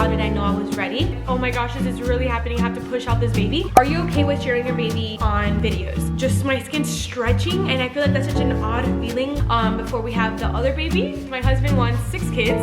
how did I know I was ready? Oh my gosh, this is really happening. I have to push out this baby. Are you okay with sharing your baby on videos? Just my skin stretching, and I feel like that's such an odd feeling before we have the other baby. My husband wants 6 kids.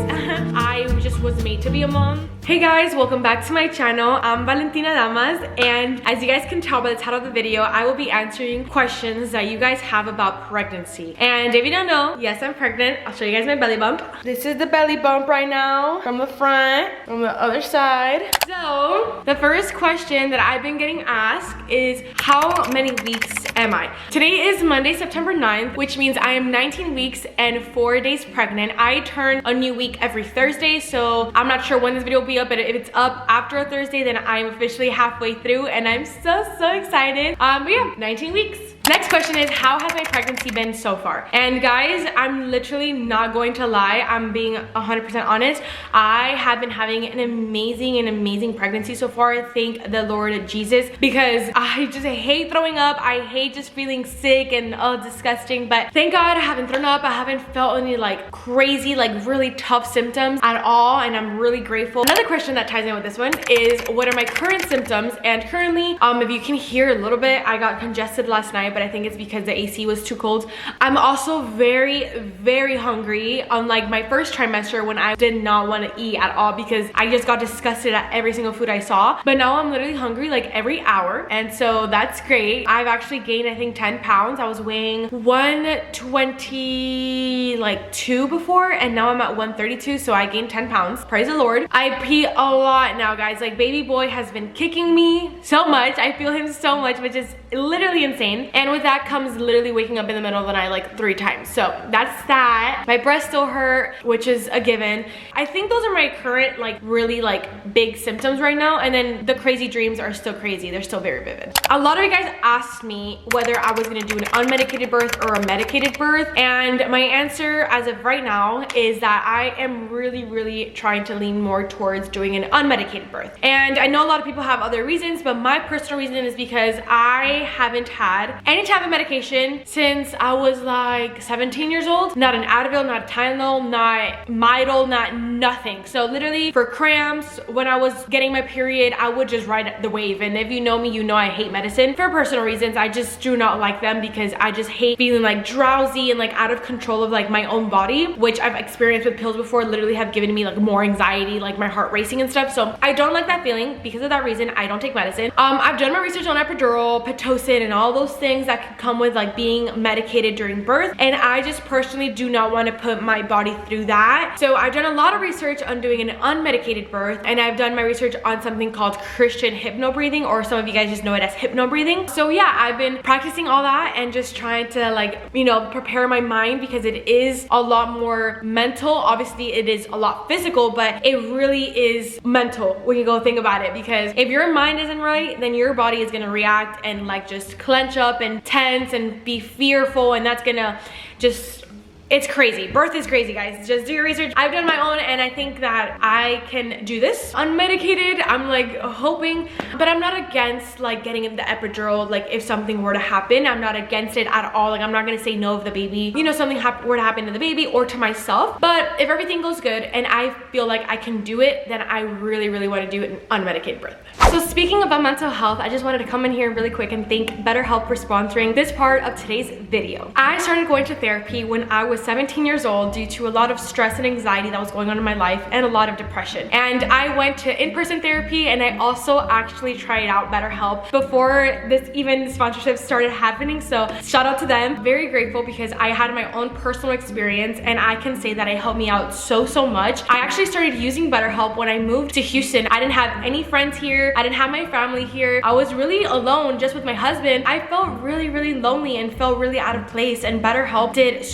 I just was made to be a mom. Hey guys, welcome back to my channel. I'm Valentina Damas, and as you guys can tell by the title of the video, I will be answering questions that you guys have about pregnancy. And if you don't know, yes, I'm pregnant. I'll show you guys my belly bump. This is the belly bump right now, from the front, from the other side. So the first question that I've been getting asked is, how many weeks am I? Today is Monday, September 9th, which means I am 19 weeks and 4 days pregnant. I turn a new week every Thursday, so I'm not sure when this video will be up, but if it's up after a Thursday, then I'm officially halfway through, and I'm so excited. But yeah, 19 weeks. Next question is, how has my pregnancy been so far? And guys, I'm literally not going to lie. I'm being 100% honest. I have been having an amazing pregnancy so far. Thank the Lord Jesus, because I just hate throwing up. I hate just feeling sick and disgusting. But thank God I haven't thrown up. I haven't felt any like crazy, like really tough symptoms at all. And I'm really grateful. Another question that ties in with this one is, what are my current symptoms? And currently, if you can hear a little bit, I got congested last night, but I think it's because the AC was too cold. I'm also very hungry, unlike my first trimester when I did not want to eat at all because I just got disgusted at every single food I saw. But now I'm literally hungry like every hour, and so that's great. I've actually gained, I think, 10 pounds. I was weighing 122 before, and now I'm at 132, so I gained 10 pounds. Praise the Lord. I pee a lot now, guys. Like, baby boy has been kicking me so much. I feel him so much, which is literally insane. And with that comes literally waking up in the middle of the night like 3 times. So that's that. My breasts still hurt, which is a given. I think those are my current like really like big symptoms right now. And then the crazy dreams are still crazy. They're still very vivid. A lot of you guys asked me whether I was gonna do an unmedicated birth or a medicated birth. And my answer as of right now is that I am really trying to lean more towards doing an unmedicated birth. And I know a lot of people have other reasons, but my personal reason is because I haven't had any type of medication since I was like 17 years old. Not an Advil, not a Tylenol, not Midol, not nothing. So literally for cramps, when I was getting my period, I would just ride the wave. And if you know me, you know I hate medicine for personal reasons. I just do not like them because I just hate feeling like drowsy and like out of control of like my own body, which I've experienced with pills before, literally have given me like more anxiety, like my heart racing and stuff. So I don't like that feeling. Because of that reason, I don't take medicine. I've done my research on epidural, Pitocin, and all those things that can come with like being medicated during birth, and I just personally do not want to put my body through that. So I've done a lot of research on doing an unmedicated birth, and I've done my research on something called Christian hypno breathing, or some of you guys just know it as hypno breathing. So yeah, I've been practicing all that and just trying to like, you know, prepare my mind, because it is a lot more mental. Obviously it is a lot physical, but it really is mental when you go think about it, because if your mind isn't right, then your body is gonna react and like just clench up and tense and be fearful, and that's gonna just, it's crazy. Birth is crazy, guys. Just do your research. I've done my own, and I think that I can do this unmedicated. I'm like hoping, but I'm not against like getting the epidural. Like if something were to happen, I'm not against it at all. Like I'm not gonna say no if the baby, you know, something were to happen to the baby or to myself. But if everything goes good and I feel like I can do it, then I really want to do an unmedicated birth. So speaking about mental health, I just wanted to come in here really quick and thank BetterHelp for sponsoring this part of today's video. I started going to therapy when I was 17 years old due to a lot of stress and anxiety that was going on in my life and a lot of depression. And I went to in-person therapy, and I also actually tried out BetterHelp before this even sponsorship started happening. So shout out to them. Very grateful, because I had my own personal experience, and I can say that it helped me out so much. I actually started using BetterHelp when I moved to Houston. I didn't have any friends here. I didn't have my family here. I was really alone just with my husband. I felt really lonely and felt really out of place, and BetterHelp did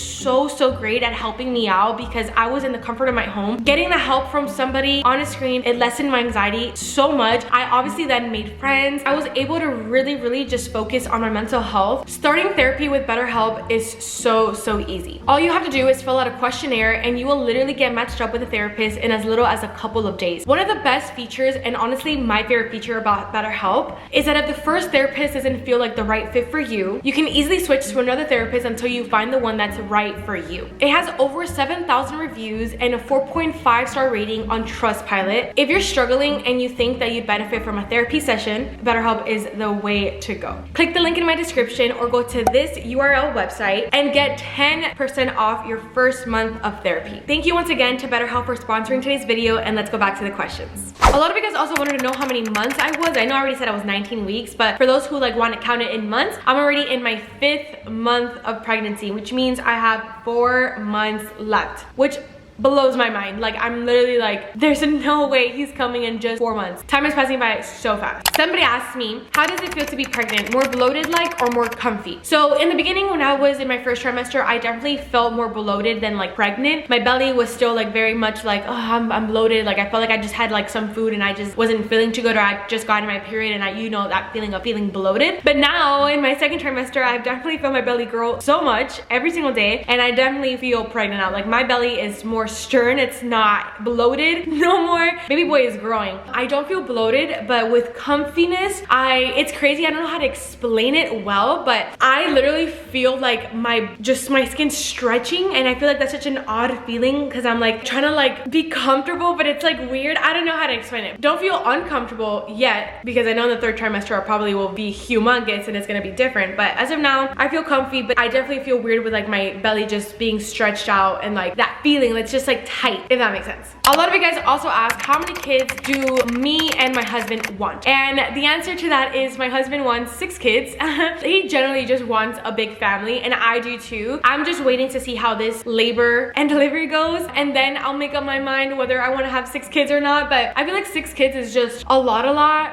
so great at helping me out, because I was in the comfort of my home. Getting the help from somebody on a screen, it lessened my anxiety so much. I obviously then made friends. I was able to really just focus on my mental health. Starting therapy with BetterHelp is so easy. All you have to do is fill out a questionnaire, and you will literally get matched up with a therapist in as little as a couple of days. One of the best features, and honestly my favorite feature about BetterHelp, is that if the first therapist doesn't feel like the right fit for you, you can easily switch to another therapist until you find the one that's right for you. you. It has over 7,000 reviews and a 4.5 star rating on Trustpilot. If you're struggling and you think that you'd benefit from a therapy session, BetterHelp is the way to go. Click the link in my description or go to this URL website and get 10% off your first month of therapy. Thank you once again to BetterHelp for sponsoring today's video, and let's go back to the questions. A lot of you guys also wanted to know how many months I was. I know I already said I was 19 weeks, but for those who like want to count it in months, I'm already in my 5th month of pregnancy, which means I have 4 months left, which blows my mind. Like, I'm literally like, there's no way he's coming in just 4 months. Time is passing by so fast. Somebody asked me, how does it feel to be pregnant? More bloated like or more comfy? So in the beginning, when I was in my first trimester, I definitely felt more bloated than like pregnant. My belly was still like very much like, oh, I'm bloated. Like I felt like I just had like some food and I just wasn't feeling too good, or I just got in my period and you know that feeling of feeling bloated. But now in my second trimester, I've definitely felt my belly grow so much every single day, and I definitely feel pregnant now. Like my belly is more stern, it's not bloated no more. Baby boy is growing. I don't feel bloated, but with comfiness, it's crazy. I don't know how to explain it well, but I literally feel like my skin stretching, and I feel like that's such an odd feeling because I'm like trying to like be comfortable, but it's like weird. I don't know how to explain it. Don't feel uncomfortable yet, because I know in the 3rd trimester I probably will be humongous and it's gonna be different, but as of now I feel comfy. But I definitely feel weird with like my belly just being stretched out and like that feeling that's just like tight, if that makes sense. A lot of you guys also ask, how many kids do me and my husband want? And the answer to that is my husband wants 6 kids. He generally just wants a big family, and I do too. I'm just waiting to see how this labor and delivery goes, and then I'll make up my mind whether I want to have 6 kids or not. But I feel like 6 kids is just a lot.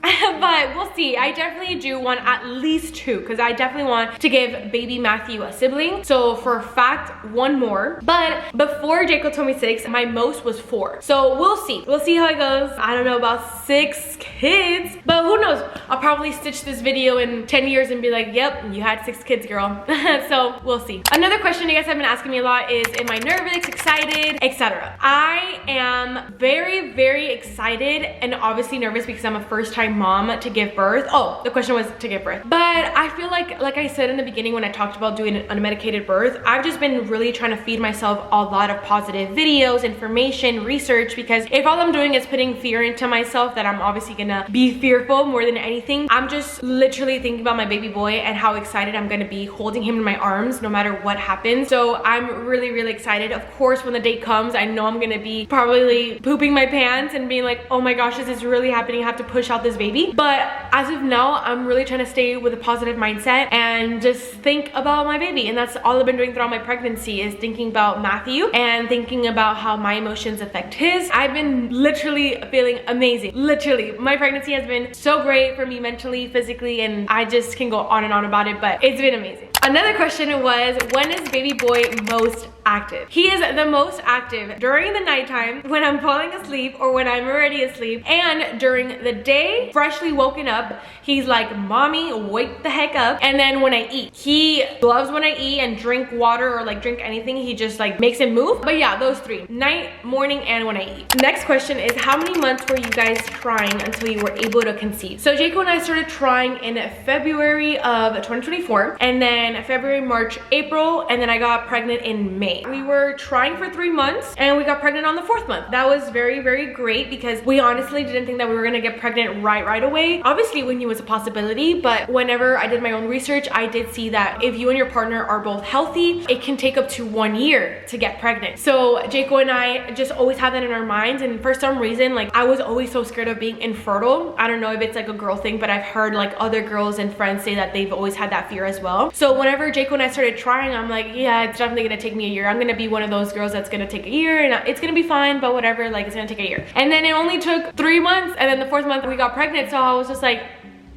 But we'll see. I definitely do want at least 2, because I definitely want to give baby Matthew a sibling. So for a fact, 1 more. But before Jacob told me 6, my most was 4. So we'll see. We'll see how it goes. I don't know about 6 kids, but who knows? I'll probably stitch this video in 10 years and be like, yep, you had 6 kids, girl. So we'll see. Another question you guys have been asking me a lot is, am I nervous, excited, etc.? I am very, very excited and obviously nervous because I'm a first-time mom to give birth. Oh, the question was to give birth. But I feel like I said in the beginning when I talked about doing an unmedicated birth, I've just been really trying to feed myself a lot of positive videos, information, research, because if all I'm doing is putting fear into myself, that I'm obviously gonna be fearful more than anything. I'm just literally thinking about my baby boy and how excited I'm gonna be holding him in my arms no matter what happens. So I'm really, really excited. Of course, when the date comes, I know I'm gonna be probably pooping my pants and being like, oh my gosh, this is really happening. I have to push out this baby. But as of now, I'm really trying to stay with a positive mindset and just think about my baby. And that's all I've been doing throughout my pregnancy, is thinking about Matthew and thinking about how my emotions affect his. I've been literally feeling amazing. Literally, my pregnancy has been so great for me mentally, physically, and I just can go on and on about it, but it's been amazing. Another question was, when is baby boy most active? He is the most active during the nighttime, when I'm falling asleep or when I'm already asleep, and during the day, freshly woken up, he's like, mommy, wake the heck up. And then when I eat, he loves when I eat and drink water or like drink anything, he just like makes him move. But yeah, those 3, night, morning, and when I eat. Next question is, how many months were you guys trying until you were able to conceive? So Jacob and I started trying in February of 2024, and then February, March, April, and then I got pregnant in May. We were trying for 3 months and we got pregnant on the 4th month. That was very, very great, because we honestly didn't think that we were gonna get pregnant right away. Obviously we knew it was a possibility, but whenever I did my own research, I did see that if you and your partner are both healthy, it can take up to 1 year to get pregnant. So Jacob and I just always had that in our minds, and for some reason, like, I was always so scared of being infertile. I don't know if it's like a girl thing, but I've heard like other girls and friends say that they've always had that fear as well. So whenever Jacob and I started trying, I'm like, yeah, it's definitely gonna take me a year. I'm gonna be one of those girls that's gonna take a year, and it's gonna be fine, but whatever, like, it's gonna take a year. And then it only took 3 months, and then the 4th month we got pregnant. So I was just like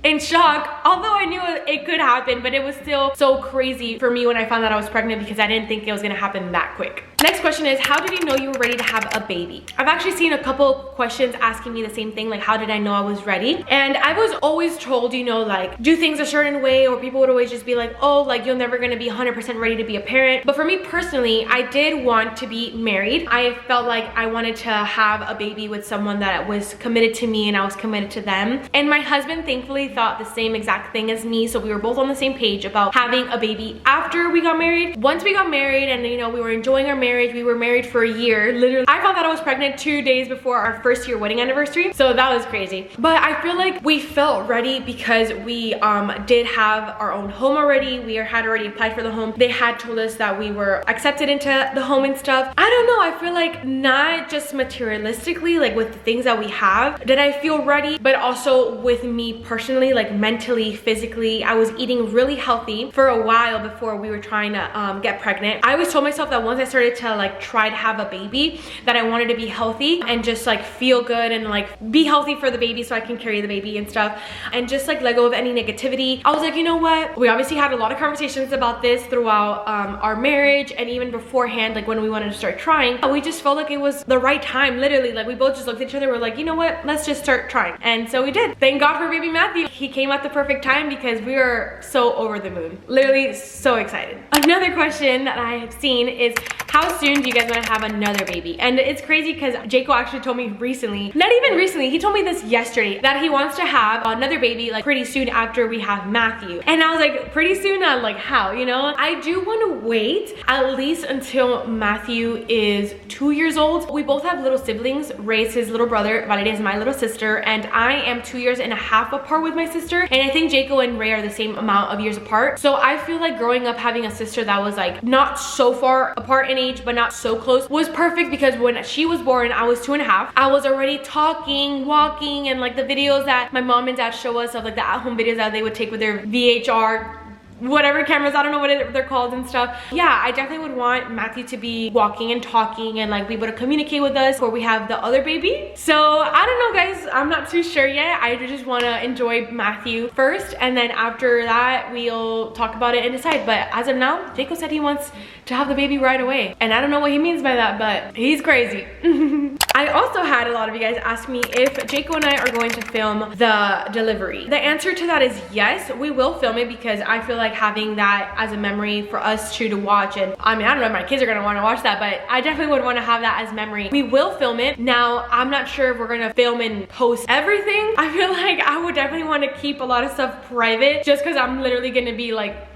in shock, although I knew it could happen, but it was still so crazy for me when I found out I was pregnant, because I didn't think it was gonna happen that quick. Next question is, how did you know you were ready to have a baby? I've actually seen a couple questions asking me the same thing, like, how did I know I was ready? And I was always told, you know, like, do things a certain way, or people would always just be like, oh, like, you're never gonna be 100% ready to be a parent. But for me personally, I did want to be married. I felt like I wanted to have a baby with someone that was committed to me and I was committed to them. And my husband, thankfully, thought the same exact thing as me, so we were both on the same page about having a baby after we got married. Once we got married and, you know, we were enjoying our marriage, we were married for a year. Literally, I found out I was pregnant 2 days before our first year wedding anniversary, so that was crazy. But I feel like we felt ready because we did have our own home already. We had already applied for the home. They had told us that we were accepted into the home and stuff. I don't know, I feel like not just materialistically, like with the things that we have, did I feel ready, but also with me personally, like mentally, physically. I was eating really healthy for a while before we were trying to get pregnant. I always told myself that once I started to like try to have a baby, that I wanted to be healthy and just like feel good and like be healthy for the baby so I can carry the baby and stuff, and just like let go of any negativity. I was like, you know what? We obviously had a lot of conversations about this throughout our marriage and even beforehand, like when we wanted to start trying. We just felt like it was the right time, literally. Like we both just looked at each other, we're like, you know what? Let's just start trying. And so we did. Thank God for baby Matthew. He came at the perfect time because we were so over the moon. Literally so excited. Another question that I have seen is, how soon do you guys want to have another baby? And it's crazy because Jaco actually told me recently, not even recently, he told me this yesterday, that he wants to have another baby like pretty soon after we have Matthew. And I was like, pretty soon? I'm like, how? You know, I do want to wait at least until Matthew is 2 years old. We both have little siblings. Ray is his little brother, Valeria is my little sister, and I am 2.5 years apart with my sister. And I think Jaco and Ray are the same amount of years apart. So I feel like growing up having a sister that was like not so far apart in age but not so close was perfect, because when she was born, I was 2.5. I was already talking, walking, and like the videos that my mom and dad show us of like the at-home videos that they would take with their VHR whatever cameras, I don't know what they're called and stuff. Yeah, I definitely would want Matthew to be walking and talking and like be able to communicate with us before we have the other baby. So I don't know, guys, I'm not too sure yet. I just want to enjoy Matthew first, and then after that we'll talk about it and decide. But as of now, Jaco said he wants to have the baby right away, and I don't know what he means by that, but he's crazy. I also had a lot of you guys ask me if Jaco and I are going to film the delivery. The answer to that is yes, we will film it, because I feel like having that as a memory for us two to watch, and I mean, I don't know if my kids are gonna want to watch that, but I definitely would want to have that as memory. We will film it. Now, I'm not sure if we're gonna film and post everything. I feel like I would definitely want to keep a lot of stuff private, just because I'm literally gonna be like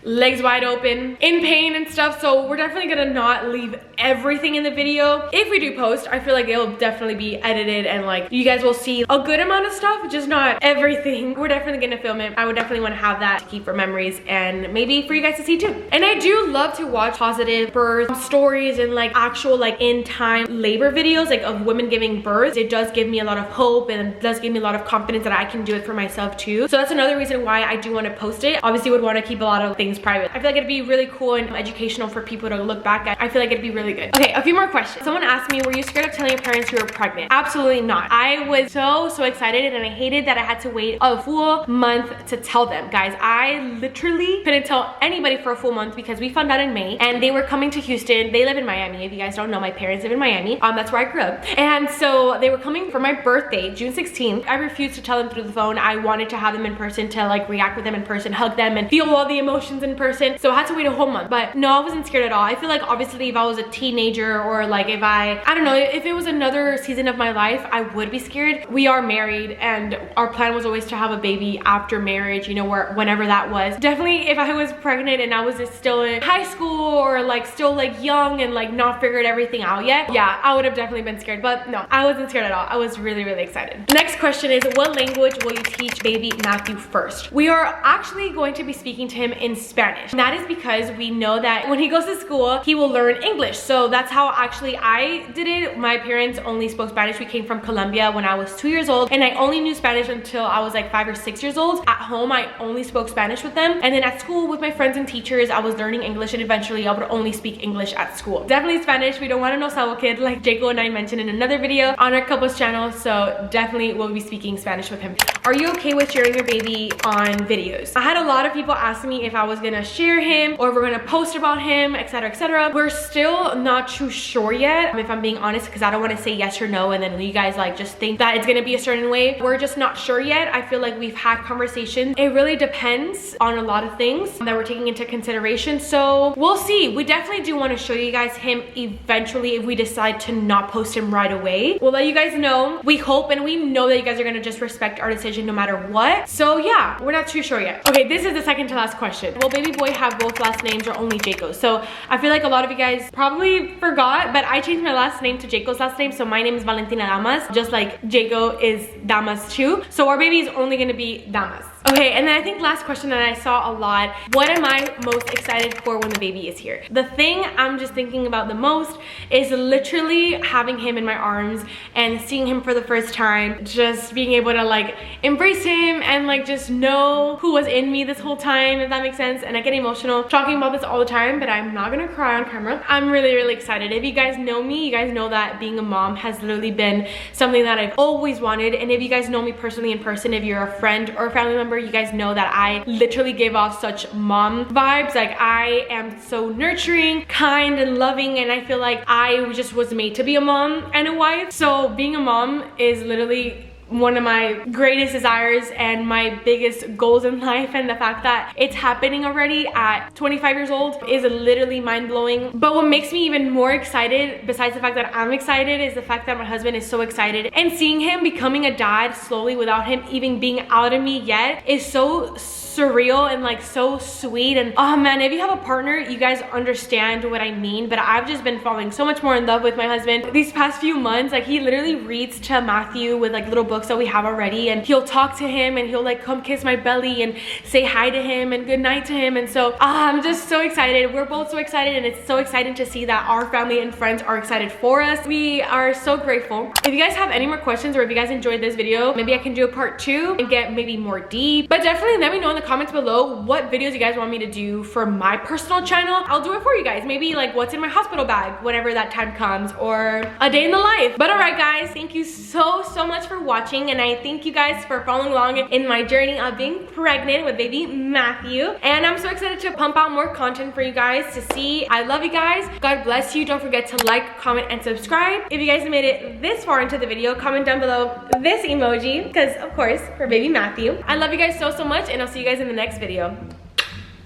legs wide open, in pain and stuff. So we're definitely gonna not leave everything in the video. If we do post, I feel like it'll definitely be edited and like you guys will see a good amount of stuff, just not everything. We're definitely gonna film it. I would definitely want to have that to keep for memories and maybe for you guys to see too. And I do love to watch positive birth stories and like actual like in time labor videos like of women giving birth. It does give me a lot of hope and it does give me a lot of confidence that I can do it for myself too. So that's another reason why I do want to post it. Obviously would want to keep a lot of things private. I feel like it'd be really cool and educational for people to look back at. I feel like it'd be really good. Okay, a few more questions. Someone asked me, were you scared of telling your parents you were pregnant? Absolutely not. I was so excited, and I hated that I had to wait a full month to tell them. Guys, I literally couldn't tell anybody for a full month because we found out in May and they were coming to Houston. They live in Miami. If you guys don't know, my parents live in Miami. That's where I grew up. And so they were coming for my birthday, June 16th. I refused to tell them through the phone. I wanted to have them in person to like react with them in person, hug them and feel all the emotions in person. So I had to wait a whole month, but no, I wasn't scared at all. I feel like obviously if I was a teenager or like if I don't know, if it was another season of my life, I would be scared. We are married and our plan was always to have a baby after marriage, you know, whenever that was. Definitely if I was pregnant and I was just still in high school or like still like young and like not figured everything out yet, yeah, I would have definitely been scared, but no, I wasn't scared at all. I was really excited. Next question is, what language will you teach baby Matthew first? We are actually going to be speaking to him in Spanish. And that is because we know that when he goes to school, he will learn English. So that's how actually I did it. My parents only spoke Spanish. We came from Colombia when I was 2 years old, and I only knew Spanish until I was like 5 or 6 years old. At home, I only spoke Spanish with them. And then at school with my friends and teachers, I was learning English, and eventually I would only speak English at school. Definitely Spanish. We don't want to know Sabo Kid like Jaco and I mentioned in another video on our couples channel. So definitely we'll be speaking Spanish with him. Are you okay with sharing your baby on videos? I had a lot of people ask me if I was gonna share him or if we're gonna post about him, etc, etc. We're still not too sure yet, if I'm being honest, because I don't want to say yes or no and then you guys like just think that it's gonna be a certain way. We're just not sure yet. I feel like we've had conversations. It really depends on a lot of things that we're taking into consideration, so we'll see. We definitely do want to show you guys him eventually if we decide to not post him right away. We'll let you guys know. We hope and we know that you guys are gonna just respect our decision no matter what. So yeah, we're not too sure yet. Okay, this is the second to last question. Will baby boy have both last names or only Jaco's? So I feel like a lot of you guys probably forgot, but I changed my last name to Jaco's last name. So my name is Valentina Damas, just like Jaco is Damas too. So our baby is only gonna be Damas. Okay, and then I think last question that I saw a lot, what am I most excited for when the baby is here? The thing I'm just thinking about the most is literally having him in my arms and seeing him for the first time, just being able to like embrace him and like just know who was in me this whole time, if that makes sense. And I get emotional talking about this all the time, but I'm not gonna cry on camera. I'm really, really excited. If you guys know me, you guys know that being a mom has literally been something that I've always wanted. And if you guys know me personally in person, if you're a friend or a family member, you guys know that I literally give off such mom vibes. Like I am so nurturing, kind, and loving, and I feel like I just was made to be a mom and a wife. So being a mom is literally one of my greatest desires and my biggest goals in life, and the fact that it's happening already at 25 years old is literally mind-blowing. But what makes me even more excited, besides the fact that I'm excited, is the fact that my husband is so excited, and seeing him becoming a dad slowly without him even being out of me yet is so surreal and like so sweet. And oh man, if you have a partner, you guys understand what I mean. But I've just been falling so much more in love with my husband these past few months. Like he literally reads to Matthew with like little books that we have already, and he'll talk to him and he'll like come kiss my belly and say hi to him and good night to him. And so I'm just so excited. We're both so excited, and it's so exciting to see that our family and friends are excited for us. We are so grateful. If you guys have any more questions, or if you guys enjoyed this video, maybe I can do a part 2 and get maybe more deep. But definitely let me know in the comments below what videos you guys want me to do for my personal channel. I'll do it for you guys. Maybe like what's in my hospital bag whenever that time comes, or a day in the life. But alright guys, thank you so much for watching, and I thank you guys for following along in my journey of being pregnant with baby Matthew. And I'm so excited to pump out more content for you guys to see. I love you guys. God bless you. Don't forget to like, comment, and subscribe. If you guys made it this far into the video, comment down below this emoji, because of course for baby Matthew. I love you guys so much, and I'll see you guys in the next video.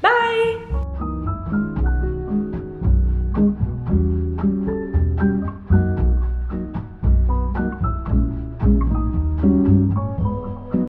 Bye.